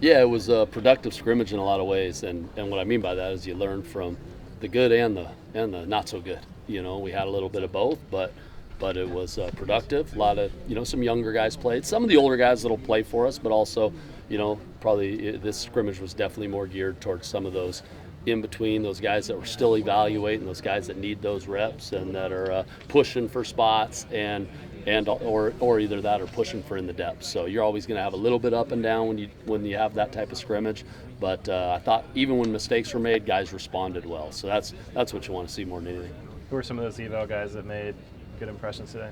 Yeah, it was a productive scrimmage in a lot of ways, and what I mean by that is you learn from the good and the not so good. We had a little bit of both, but it was productive. A lot of some younger guys played, some of the older guys that'll play for us, but also probably this scrimmage was definitely more geared towards some of those in between, those guys that were still evaluating, those guys that need those reps and that are pushing for spots or either that or pushing for in the depths. So you're always going to have a little bit up and down when you have that type of scrimmage. But I thought even when mistakes were made, guys responded well. So that's what you want to see more than anything. Who are some of those eval guys that made good impressions today?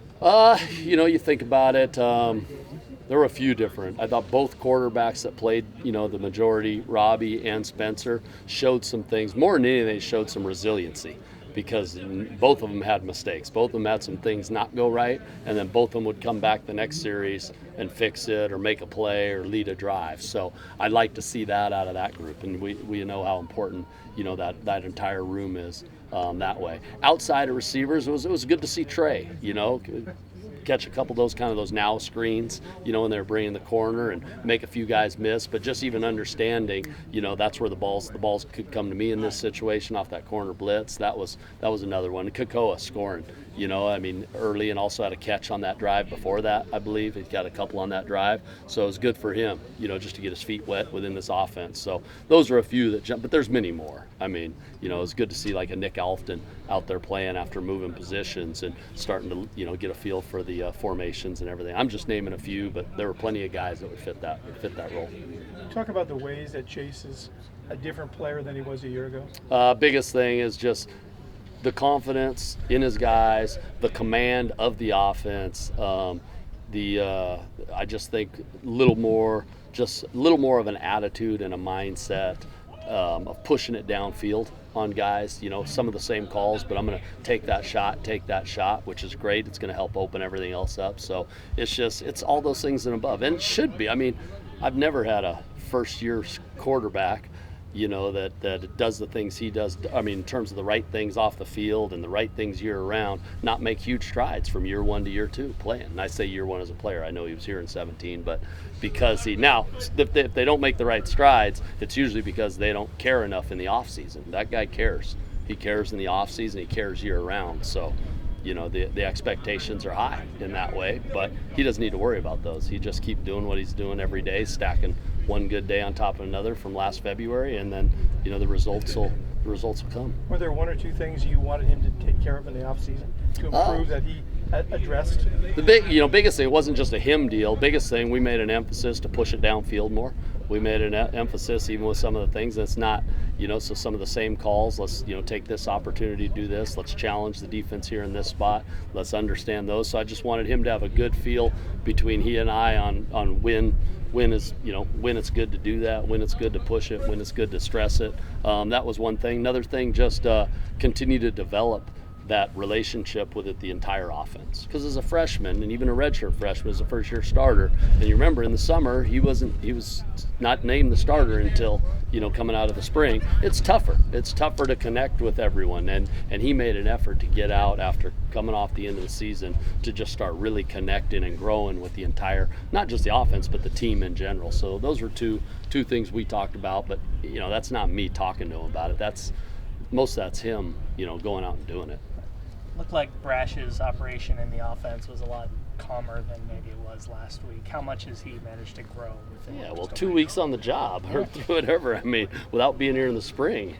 You think about it. There were a few different. I thought both quarterbacks that played, the majority, Robbie and Spencer, showed some things. More than anything, they showed some resiliency because both of them had mistakes. Both of them had some things not go right, and then both of them would come back the next series and fix it or make a play or lead a drive. So I'd like to see that out of that group, and we know how important, that entire room is that way. Outside of receivers, it was good to see Trey, catch a couple of those now screens, when they're bringing the corner and make a few guys miss, but just even understanding, that's where the balls could come to me in this situation off that corner blitz. That was another one. Kakoa scoring, early, and also had a catch on that drive before that, I believe. He got a couple on that drive. So it was good for him, just to get his feet wet within this offense. So those are a few that jump, but there's many more. It was good to see like a Nick Alfton out there playing after moving positions and starting to, get a feel for the formations and everything. I'm just naming a few, but there were plenty of guys that would fit that role. Talk about the ways that Chase is a different player than he was a year ago. Biggest thing is just the confidence in his guys, the command of the offense. I just think a little more of an attitude and a mindset of pushing it downfield on guys. Some of the same calls, but I'm going to take that shot, which is great. It's going to help open everything else up. So it's all those things and above, and it should be. I've never had a first-year quarterback, that does the things he does. In terms of the right things off the field and the right things year around, not make huge strides from year one to year two playing. And I say year one as a player. I know he was here in 17, but because if they don't make the right strides, it's usually because they don't care enough in the off season. That guy cares. He cares in the off season. He cares year round. So, the expectations are high in that way, but he doesn't need to worry about those. He just keep doing what he's doing every day, stacking one good day on top of another from last February, and then the results will come. Were there one or two things you wanted him to take care of in the offseason to improve that he addressed? The biggest thing, it wasn't just a him deal. Biggest thing, we made an emphasis to push it downfield more. We made an emphasis even with some of the things that's not, so some of the same calls. Let's, take this opportunity to do this. Let's challenge the defense here in this spot. Let's understand those. So I just wanted him to have a good feel between he and I on when it's good to do that, when it's good to push it, when it's good to stress it. That was one thing. Another thing, just continue to develop that relationship with the entire offense. Because as a freshman, and even a redshirt freshman as a first-year starter, and you remember in the summer he was not named the starter until coming out of the spring. It's tougher to connect with everyone, and he made an effort to get out after coming off the end of the season to just start really connecting and growing with the entire, not just the offense but the team in general. So those were two things we talked about, but that's not me talking to him about it. That's him going out and doing it. Looked like Brash's operation in the offense was a lot calmer than maybe it was last week. How much has he managed to grow within? Yeah, well, 2 weeks on the job or whatever. Without being here in the spring,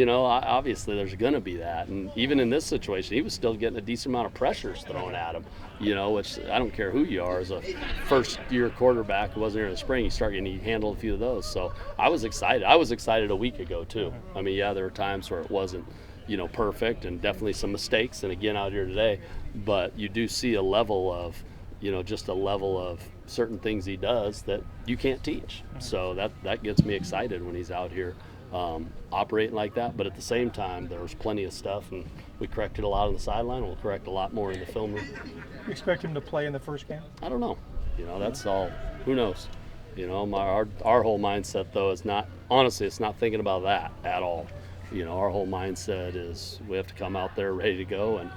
obviously there's going to be that. And even in this situation, he was still getting a decent amount of pressures thrown at him. Which I don't care who you are as a first-year quarterback who wasn't here in the spring. He handled a few of those. So I was excited. I was excited a week ago too. There were times where it wasn't perfect, and definitely some mistakes, and again out here today, but you do see a level of certain things he does that you can't teach. So that gets me excited when he's out here operating like that. But at the same time, there was plenty of stuff, and we corrected a lot on the sideline. We'll correct a lot more in the film room. You expect him to play in the first game? I don't know. That's all. Who knows? Our whole mindset though is not, honestly, it's not thinking about that at all. Our whole mindset is we have to come out there ready to go and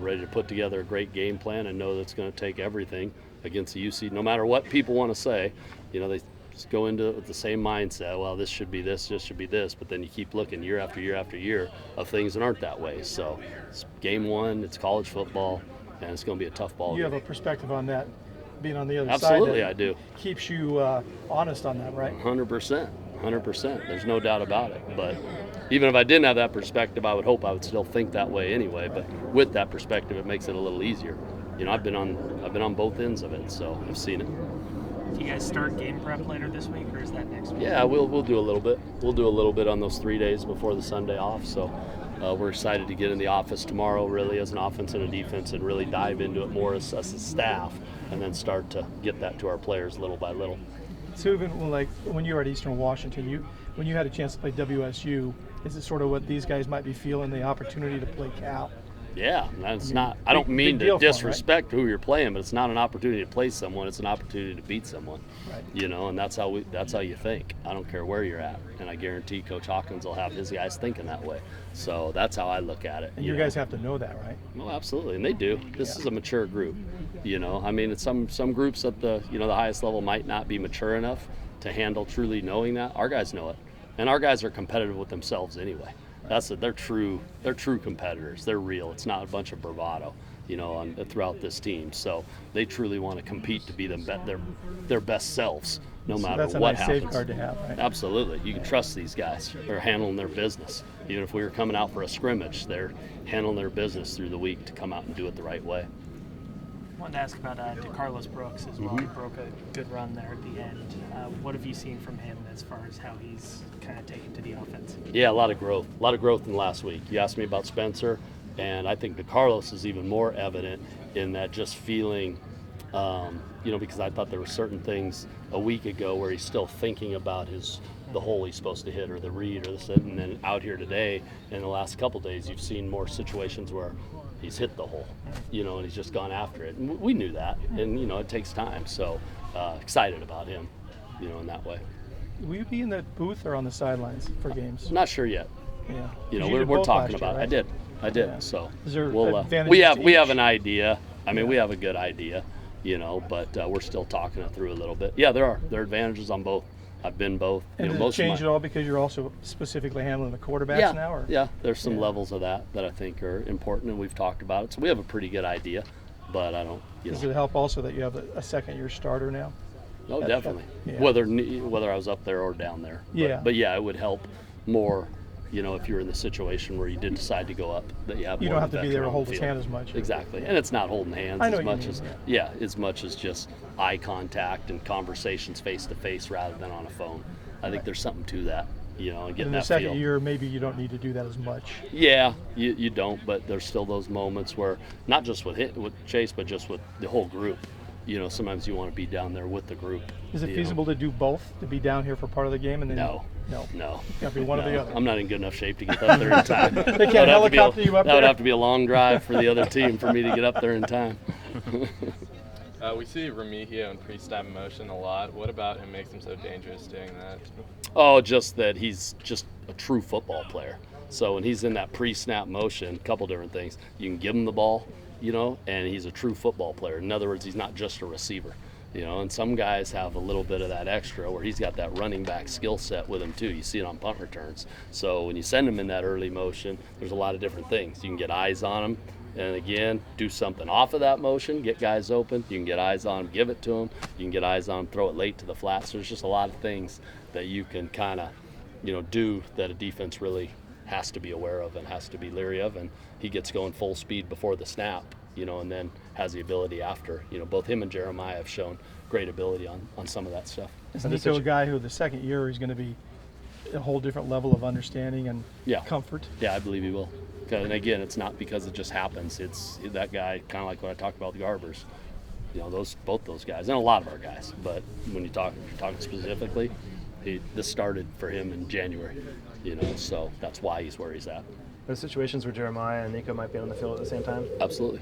ready to put together a great game plan and know that it's going to take everything against the UC. No matter what people want to say, they just go into it with the same mindset. Well, this should be this should be this. But then you keep looking year after year after year of things that aren't that way. So it's game one. It's college football, and it's going to be a tough ball. You have a perspective on that, being on the other side. Absolutely, I do. Keeps you honest on that, right? 100%. 100%. There's no doubt about it. But even if I didn't have that perspective, I would hope I would still think that way anyway. But with that perspective, it makes it a little easier. I've been on both ends of it, so I've seen it. Do you guys start game prep later this week, or is that next week? Yeah, we'll do a little bit. We'll do a little bit on those 3 days before the Sunday off. So we're excited to get in the office tomorrow, really, as an offense and a defense, and really dive into it more as a staff, and then start to get that to our players little by little. So even when you were at Eastern Washington, when you had a chance to play WSU, is it sort of what these guys might be feeling, the opportunity to play Cal? Yeah, that's not. I don't mean to disrespect who you're playing, but it's not an opportunity to play someone. It's an opportunity to beat someone. Right. And that's how you think. I don't care where you're at, and I guarantee Coach Hawkins will have his guys thinking that way. So that's how I look at it. And your guys have to know that, right? Well, absolutely, and they do. This is a mature group. I mean, it's some groups at the the highest level might not be mature enough to handle truly knowing that. Our guys know it, and our guys are competitive with themselves anyway. They're true competitors. They're real. It's not a bunch of bravado, throughout this team. So they truly want to compete to be their best selves, no matter that's what a nice happens. safeguard to have, right? Absolutely. You can trust these guys. They're handling their business. Even if we were coming out for a scrimmage, they're handling their business through the week to come out and do it the right way. I wanted to ask about DeCarlos Brooks as well. Mm-hmm. He broke a good run there at the end. What have you seen from him as far as how he's kind of taken to the offense? Yeah, a lot of growth. A lot of growth in last week. You asked me about Spencer, and I think DeCarlos is even more evident in that just feeling, because I thought there were certain things a week ago where he's still thinking about the hole he's supposed to hit or the read or this, and then out here today in the last couple days, you've seen more situations where he's hit the hole, and he's just gone after it. And we knew that, and, it takes time. So excited about him, in that way. Will you be in the booth or on the sidelines for games? Not sure yet. Yeah. We're talking about it. Right? I did. Yeah. So Is there we have an idea. I mean, we have a good idea, but we're still talking it through a little bit. Yeah, there are advantages on both. I've been both. And does it change at all because you're also specifically handling the quarterbacks now? Or? Yeah, there's some levels of that I think are important, and we've talked about it. So we have a pretty good idea, but I don't. Does it help also that you have a second-year starter now? Oh, definitely. Yeah. Whether I was up there or down there. But it would help more. If you're in the situation where you did decide to go up, that you have. You more don't have to be there to hold his field. hand as much. Exactly, and it's not holding hands I know as much you as mean, as much as just eye contact and conversations face to face rather than on a phone. I think there's something to that, and getting that feel. In the second year, maybe you don't need to do that as much. Yeah, you don't, but there's still those moments where not just with Chase, but just with the whole group. Sometimes you want to be down there with the group. Is it feasible to do both? To be down here for part of the game and then No. Got to be one or the other. I'm not in good enough shape to get up there in time. They can't helicopter you up That there? would have to be a long drive for the other team for me to get up there in time. We see Remigio in pre-snap motion a lot. What about him makes him so dangerous doing that? Oh, just that he's just a true football player. So when he's in that pre-snap motion, a couple different things. You can give him the ball, and he's a true football player. In other words, he's not just a receiver. And some guys have a little bit of that extra where he's got that running back skill set with him too. You see it on punt returns. So when you send him in that early motion, there's a lot of different things. You can get eyes on him, and again, do something off of that motion, get guys open. You can get eyes on him, give it to him. You can get eyes on him, throw it late to the flats. There's just a lot of things that you can kind of, do that a defense really has to be aware of and has to be leery of. And he gets going full speed before the snap, and then has the ability after. Both him and Jeremiah have shown great ability on some of that stuff. Is Nico a guy who the second year is going to be a whole different level of understanding and comfort? Yeah, I believe he will. And again, it's not because it just happens. It's that guy, kind of like what I talked about with Garbers. Both those guys, and a lot of our guys. But when you're talking specifically, this started for him in January. So that's why he's where he's at. There's situations where Jeremiah and Nico might be on the field at the same time. Absolutely.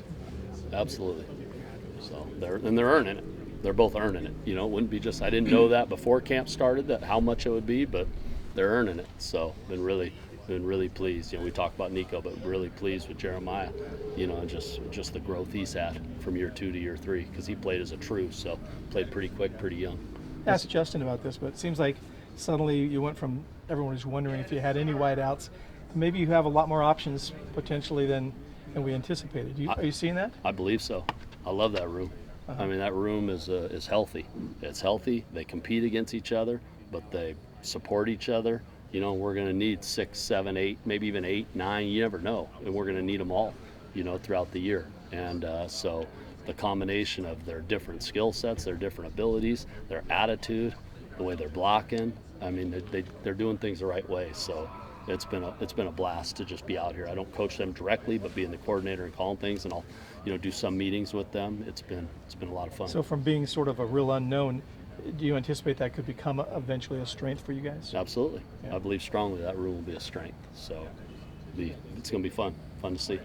So they're earning it. They're both earning it. It wouldn't be just I didn't know that before camp started that how much it would be, but they're earning it. So been really pleased. We talk about Nico, but really pleased with Jeremiah. And just the growth he's had from year 2 to year 3 because he played as a true, so played pretty quick, pretty young. ask Justin about this, but it seems like suddenly you went from everyone was wondering if you had any wideouts. Maybe you have a lot more options potentially than we anticipated. Are you seeing that? I believe so. I love that room. I mean, that room is healthy. It's healthy. They compete against each other, but they support each other. You know, we're going to need 6, 7, 8, maybe even 8, 9. You never know, and we're going to need them all, you know, throughout the year. And so the combination of their different skill sets, their different abilities, their attitude, the way they're blocking. I mean, they're doing things the right way. So it's been a blast to just be out here. I don't coach them directly, but being the coordinator and calling things, and I'll, you know, do some meetings with them. It's been a lot of fun. So from being sort of a real unknown, do you anticipate that could become eventually a strength for you guys? Absolutely. Yeah. I believe strongly that room will be a strength. So it's going to be fun to see.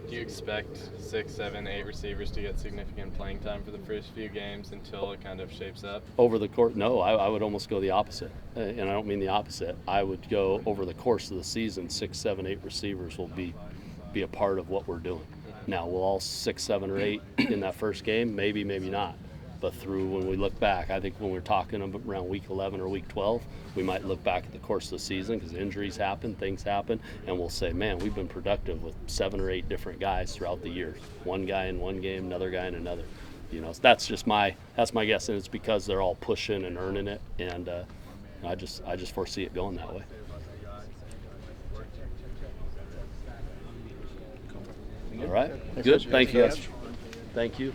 Do you expect 6, 7, 8 receivers to get significant playing time for the first few games until it kind of shapes up? Over the course, no, I would almost go the opposite. And I don't mean the opposite. I would go over the course of the season, 6, 7, 8 receivers will be a part of what we're doing. Now, will all 6, 7, or 8 in that first game? Maybe, maybe not. But when we look back, I think when we're talking around week 11 or week 12, we might look back at the course of the season because injuries happen, things happen, and we'll say, man, we've been productive with 7 or 8 different guys throughout the year. One guy in one game, another guy in another. You know, so that's my guess, and it's because they're all pushing and earning it, and I just foresee it going that way. All right, good. Thank you guys. Thank you.